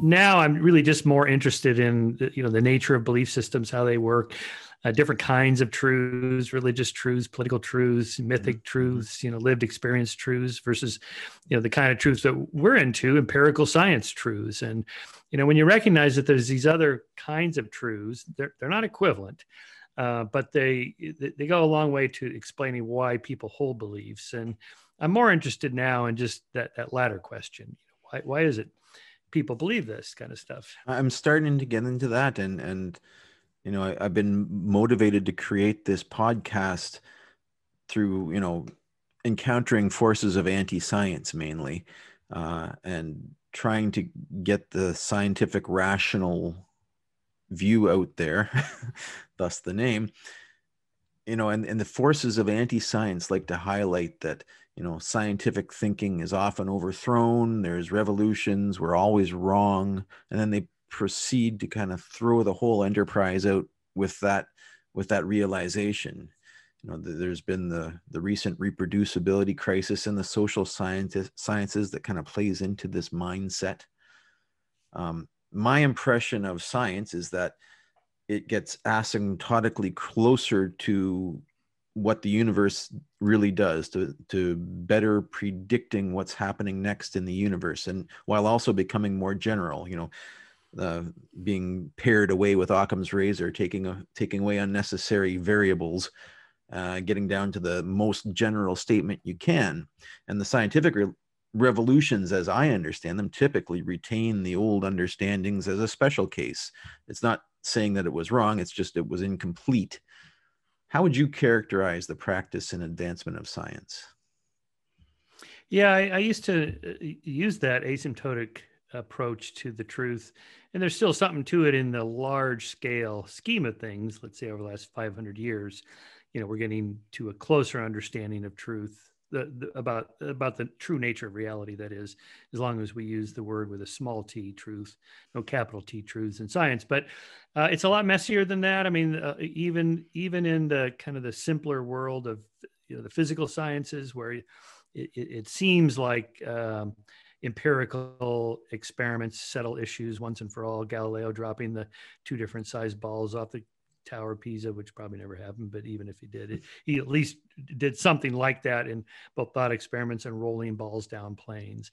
Now I'm really just more interested in the nature of belief systems, how they work, different kinds of truths, religious truths, political truths, mythic truths, lived experience truths versus the kind of truths that we're into, empirical science truths. And when you recognize that there's these other kinds of truths, they're not equivalent, but they go a long way to explaining why people hold beliefs. And I'm more interested now in just that latter question. Why is it people believe this kind of stuff? I'm starting to get into that, and I've been motivated to create this podcast through encountering forces of anti-science mainly, and trying to get the scientific rational view out there, thus the name. And the forces of anti-science like to highlight that scientific thinking is often overthrown. There's revolutions. We're always wrong. And then they proceed to kind of throw the whole enterprise out with that realization. There's been the recent reproducibility crisis in the social sciences that kind of plays into this mindset. My impression of science is that it gets asymptotically closer to what the universe really does, to better predicting what's happening next in the universe, and while also becoming more general, being paired away with Occam's razor, taking away unnecessary variables, getting down to the most general statement you can. And the scientific revolutions, as I understand them, typically retain the old understandings as a special case. It's not saying that it was wrong, it's just it was incomplete. How would you characterize the practice and advancement of science? Yeah, I used to use that asymptotic approach to the truth, and there's still something to it in the large scale scheme of things. Let's say over the last 500 years, we're getting to a closer understanding of truth, about the true nature of reality. That is, as long as we use the word with a small t, truth, no capital T truths in science. But it's a lot messier than that. I mean, even in the kind of the simpler world of the physical sciences, where it seems like empirical experiments settle issues once and for all. Galileo dropping the 2 different sized balls off the Tower of Pisa, which probably never happened, but even if he did, he at least did something like that in both thought experiments and rolling balls down planes,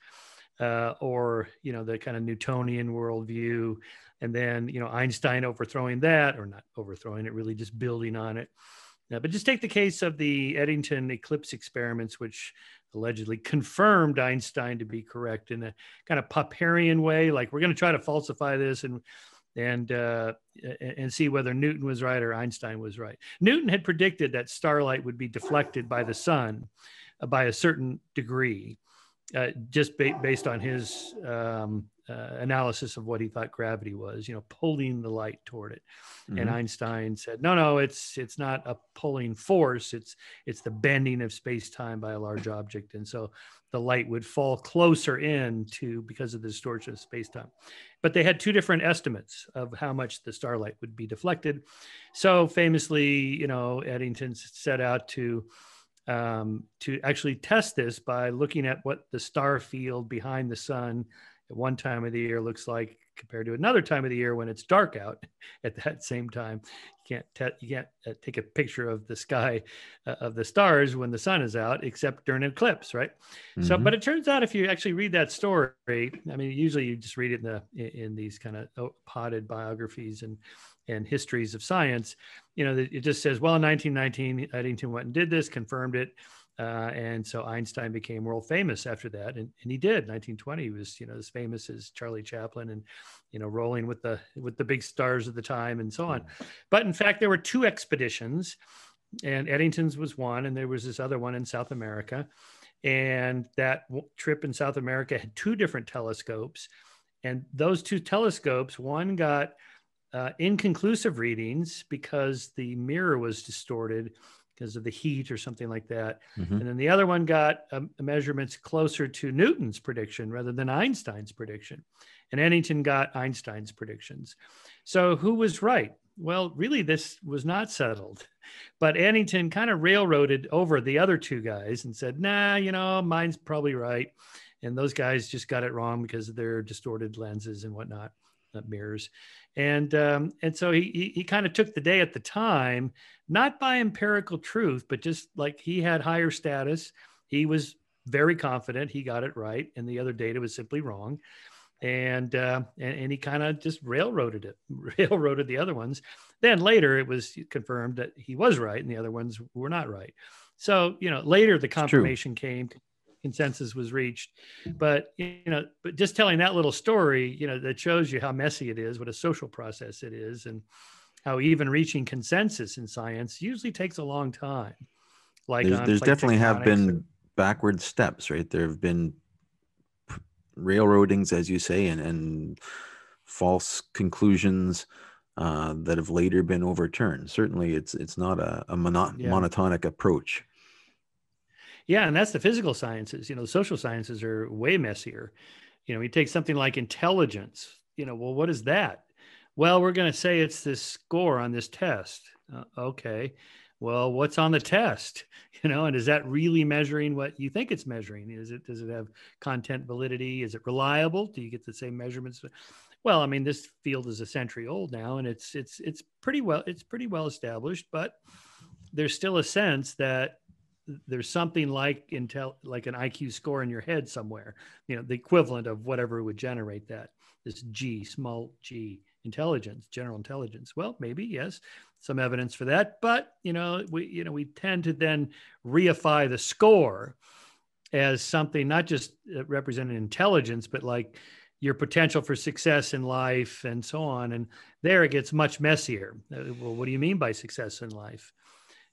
or the kind of Newtonian worldview, and then Einstein overthrowing that, or not overthrowing it, really just building on it. But just take the case of the Eddington eclipse experiments, which allegedly confirmed Einstein to be correct in a kind of Popperian way, like we're going to try to falsify this and see whether Newton was right or Einstein was right. Newton had predicted that starlight would be deflected by the sun by a certain degree, just based on his analysis of what he thought gravity was, pulling the light toward it. Mm-hmm. And Einstein said, no, it's not a pulling force. It's the bending of space-time by a large object. And so the light would fall closer in because of the distortion of space-time. But they had 2 different estimates of how much the starlight would be deflected. So famously, Eddington set out to actually test this by looking at what the star field behind the sun at one time of the year looks like compared to another time of the year when it's dark out at that same time. You can't take a picture of the sky of the stars when the sun is out, except during an eclipse, right? Mm-hmm. So, but it turns out if you actually read that story, I mean, usually you just read it in these kind of potted biographies and histories of science, it just says, well, in 1919, Eddington went and did this, confirmed it. And so Einstein became world famous after that. And he did. 1920, he was, as famous as Charlie Chaplin and, rolling with the big stars of the time and so on. But in fact, there were 2 expeditions, and Eddington's was one, and there was this other one in South America. And that trip in South America had 2 different telescopes. And those 2 telescopes, one got inconclusive readings because the mirror was distorted because of the heat or something like that. Mm-hmm. And then the other one got measurements closer to Newton's prediction rather than Einstein's prediction. And Eddington got Einstein's predictions. So who was right? Well, really, this was not settled. But Eddington kind of railroaded over the other 2 guys and said, nah, mine's probably right. And those guys just got it wrong because of their distorted lenses and whatnot, mirrors. And so he kind of took the day at the time, not by empirical truth, but just like he had higher status. He was very confident he got it right, and the other data was simply wrong. And he kind of just railroaded the other ones. Then later it was confirmed that he was right and the other ones were not right. So, later the confirmation came, consensus was reached. But just telling that little story, that shows you how messy it is, what a social process it is, and how even reaching consensus in science usually takes a long time. Like there's definitely have been backward steps, right? There have been railroadings, as you say, and false conclusions that have later been overturned. Certainly it's not a monotonic approach. Yeah, and that's the physical sciences. The social sciences are way messier. You take something like intelligence. Well, what is that? Well, we're going to say it's this score on this test. Okay. Well, what's on the test? And is that really measuring what you think it's measuring? Does it have content validity? Is it reliable? Do you get the same measurements? Well, I mean, this field is a century old now, and it's pretty well established, but there's still a sense that there's something like an IQ score in your head somewhere, the equivalent of whatever would generate that, this G, small G, intelligence, general intelligence. Well, maybe, yes, some evidence for that, but we tend to then reify the score as something not just representing intelligence, but like your potential for success in life and so on. And there it gets much messier. Well, what do you mean by success in life?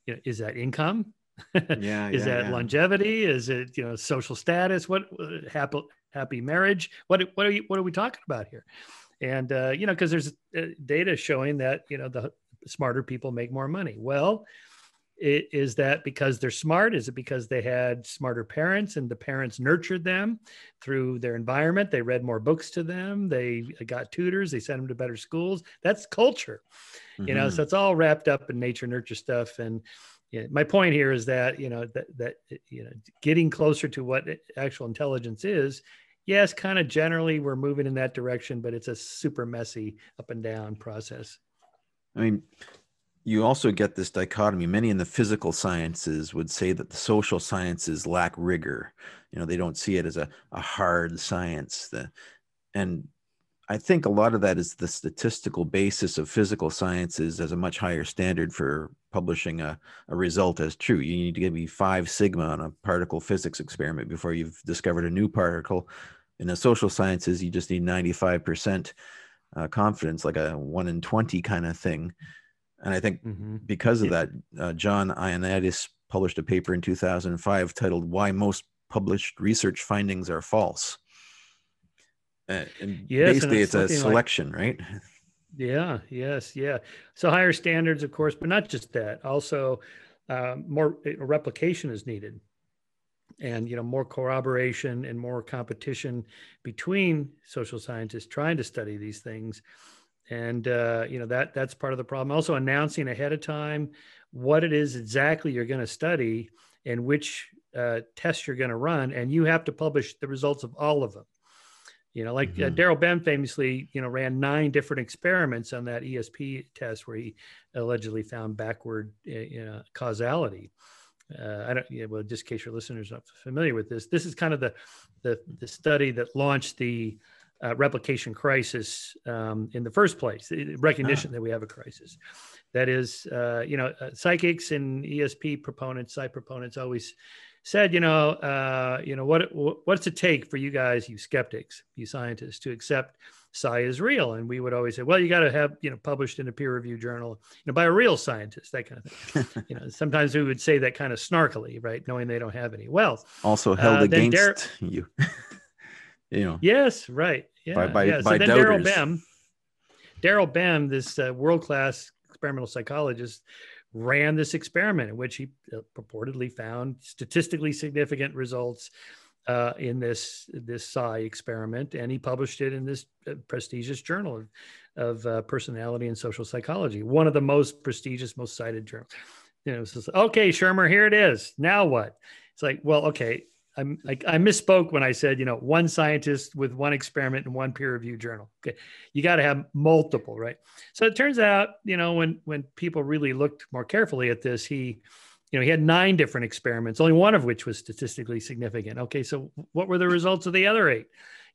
Is that income? Is that longevity? Is it social status? What happy marriage? What are we talking about here? And because there's data showing that the smarter people make more money. Well, is that because they're smart? Is it because they had smarter parents and the parents nurtured them through their environment? They read more books to them. They got tutors. They sent them to better schools. That's culture, so it's all wrapped up in nature nurture stuff. And my point here is that, getting closer to what actual intelligence is, yes, kind of generally we're moving in that direction, but it's a super messy up and down process. I mean, you also get this dichotomy. Many in the physical sciences would say that the social sciences lack rigor. They don't see it as a hard science. And I think a lot of that is the statistical basis of physical sciences as a much higher standard for publishing a result as true. You need to give me 5 sigma on a particle physics experiment before you've discovered a new particle. In the social sciences, you just need 95% confidence, like a 1 in 20 kind of thing. And I think because of that, John Ioannidis published a paper in 2005 titled "Why Most Published Research Findings Are False." And basically, it's a selection, right? Yeah. Yes. Yeah. So higher standards, of course, but not just that. Also, more replication is needed, and more corroboration and more competition between social scientists trying to study these things. And that's part of the problem. Also, announcing ahead of time what it is exactly you're going to study and which tests you're going to run, and you have to publish the results of all of them. Daryl Bem famously, ran 9 different experiments on that ESP test where he allegedly found backward causality. Just in case your listeners are not familiar with this, this is kind of the study that launched the replication crisis in the first place, the recognition that we have a crisis. That is, psychics and ESP proponents, psi proponents always said, what's it take for you guys, you skeptics, you scientists, to accept psi is real? And we would always say, well, you got to have, published in a peer-reviewed journal, by a real scientist, that kind of thing. Sometimes we would say that kind of snarkily, right? Knowing they don't have any. Well, also held against you. Yes, right. Yeah. By so then doubters. Daryl Bem, this world-class experimental psychologist, ran this experiment in which he purportedly found statistically significant results in this psi experiment, and he published it in this prestigious journal of personality and social psychology, one of the most prestigious, most cited journals. So, okay, Shermer, here it is. Now what? It's like, well, okay, I misspoke when I said, one scientist with one experiment and one peer-reviewed journal. Okay, you got to have multiple, right? So it turns out, when people really looked more carefully at this, he had 9 different experiments, only one of which was statistically significant. Okay, so what were the results of the other 8?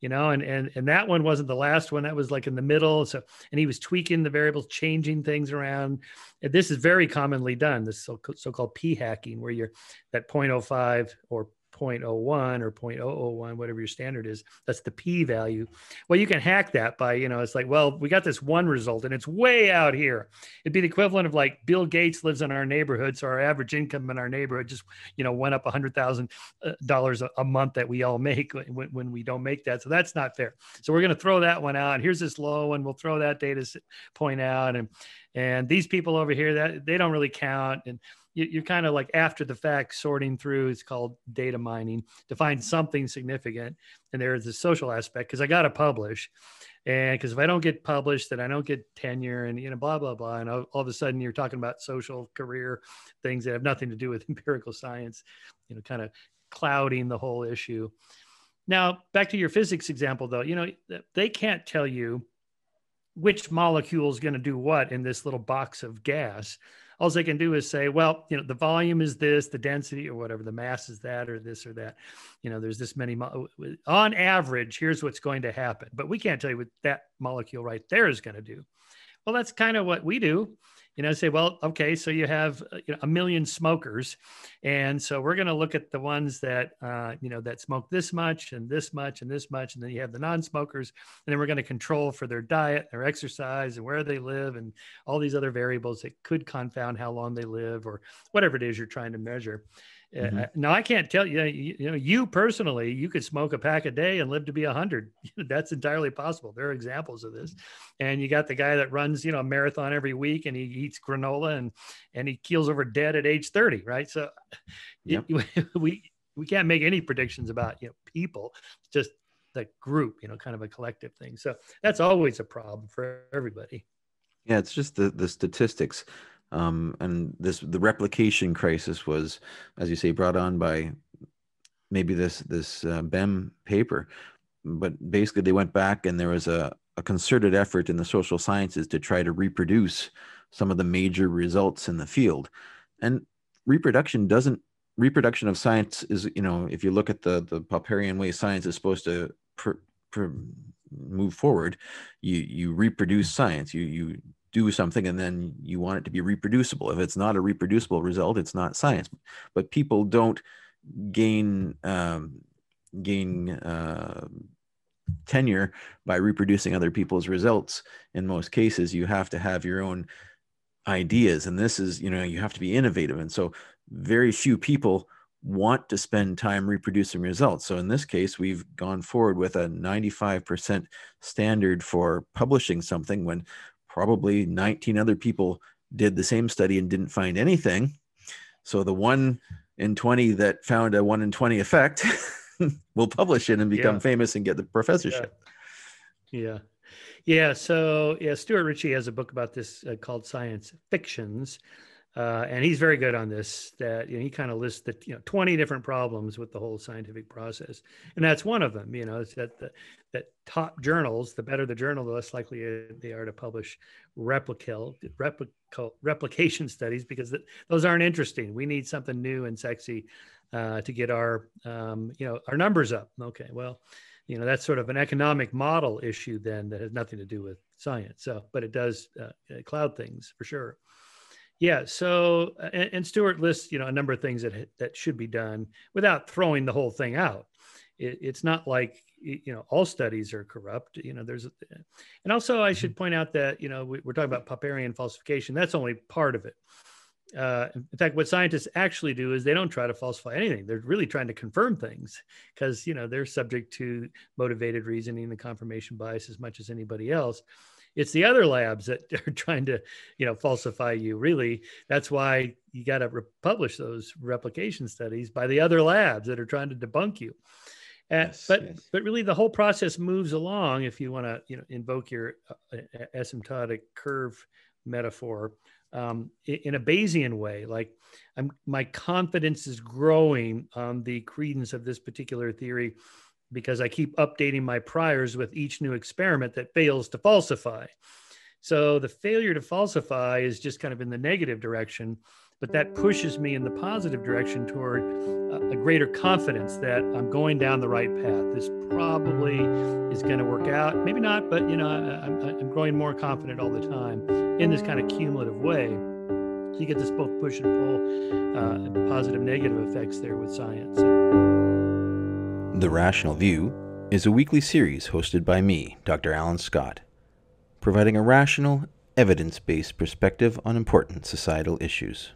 And that one wasn't the last one. That was like in the middle. So, and he was tweaking the variables, changing things around. And this is very commonly done, this so-called p-hacking, where you're at 0.05 or 0.01 or 0.001, whatever your standard is. That's the p value. Well, you can hack that by, it's like, well, we got this one result and it's way out here. It'd be the equivalent of like Bill Gates lives in our neighborhood, so our average income in our neighborhood just, went up $100,000 a month that we all make when we don't make that. So that's not fair. So we're going to throw that one out. Here's this low, and we'll throw that data point out. And these people over here, that they don't really count. And you're kind of like after the fact sorting through. It's called data mining to find something significant. And there's the social aspect, because I got to publish. And because if I don't get published, then I don't get tenure and, blah, blah, blah. And all of a sudden you're talking about social career things that have nothing to do with empirical science, kind of clouding the whole issue. Now, back to your physics example, though, they can't tell you which molecule is going to do what in this little box of gas. All they can do is say, well, the volume is this, the density or whatever, the mass is that, or this or that. There's this many, on average, here's what's going to happen. But we can't tell you what that molecule right there is going to do. Well, that's kind of what we do. Say, well, okay, so you have 1 million smokers. And so we're going to look at the ones that, that smoke this much and this much and this much. And then you have the non-smokers. And then we're going to control for their diet, their exercise, and where they live, and all these other variables that could confound how long they live or whatever it is you're trying to measure. Mm-hmm. Now, I can't tell you, you personally, you could smoke a pack a day and live to be 100. That's entirely possible. There are examples of this. And you got the guy that runs, a marathon every week, and he eats granola and he keels over dead at age 30, right? So yep. we can't make any predictions about, people, just the group, kind of a collective thing. So that's always a problem for everybody. Yeah, it's just the statistics. And the replication crisis was, as you say, brought on by maybe this BEM paper, but basically they went back and there was a concerted effort in the social sciences to try to reproduce some of the major results in the field. And reproduction of science is, if you look at the Popperian way science is supposed to move forward, you reproduce science, you do something and then you want it to be reproducible. If it's not a reproducible result, it's not science. But people don't gain tenure by reproducing other people's results. In most cases, you have to have your own ideas, and this is, you have to be innovative. And so very few people want to spend time reproducing results. So in this case, we've gone forward with a 95% standard for publishing something when probably 19 other people did the same study and didn't find anything. So the 1 in 20 that found a 1 in 20 effect will publish it and become famous and get the professorship. Yeah. So Stuart Ritchie has a book about this called Science Fictions. And he's very good on this, that he kind of lists the 20 different problems with the whole scientific process. And that's one of them, it's that top journals, the better the journal, the less likely they are to publish replication studies, because those aren't interesting. We need something new and sexy to get our numbers up. Okay, well, that's sort of an economic model issue then that has nothing to do with science. So, but it does cloud things for sure. Yeah. So, and Stuart lists, a number of things that should be done without throwing the whole thing out. It's not like, all studies are corrupt. And also I should point out that, we're talking about Popperian falsification. That's only part of it. In fact, what scientists actually do is they don't try to falsify anything. They're really trying to confirm things because, they're subject to motivated reasoning and confirmation bias as much as anybody else. It's the other labs that are trying to, falsify you. Really, that's why you got to publish those replication studies by the other labs that are trying to debunk you. But really, the whole process moves along if you want to, invoke your asymptotic curve metaphor, in a Bayesian way. Like my confidence is growing on the credence of this particular theory because I keep updating my priors with each new experiment that fails to falsify. So the failure to falsify is just kind of in the negative direction, but that pushes me in the positive direction toward a greater confidence that I'm going down the right path. This probably is going to work out. Maybe not, but I'm growing more confident all the time in this kind of cumulative way. So you get this both push and pull, positive, negative effects there with science. The Rational View is a weekly series hosted by me, Dr. Alan Scott, providing a rational, evidence-based perspective on important societal issues.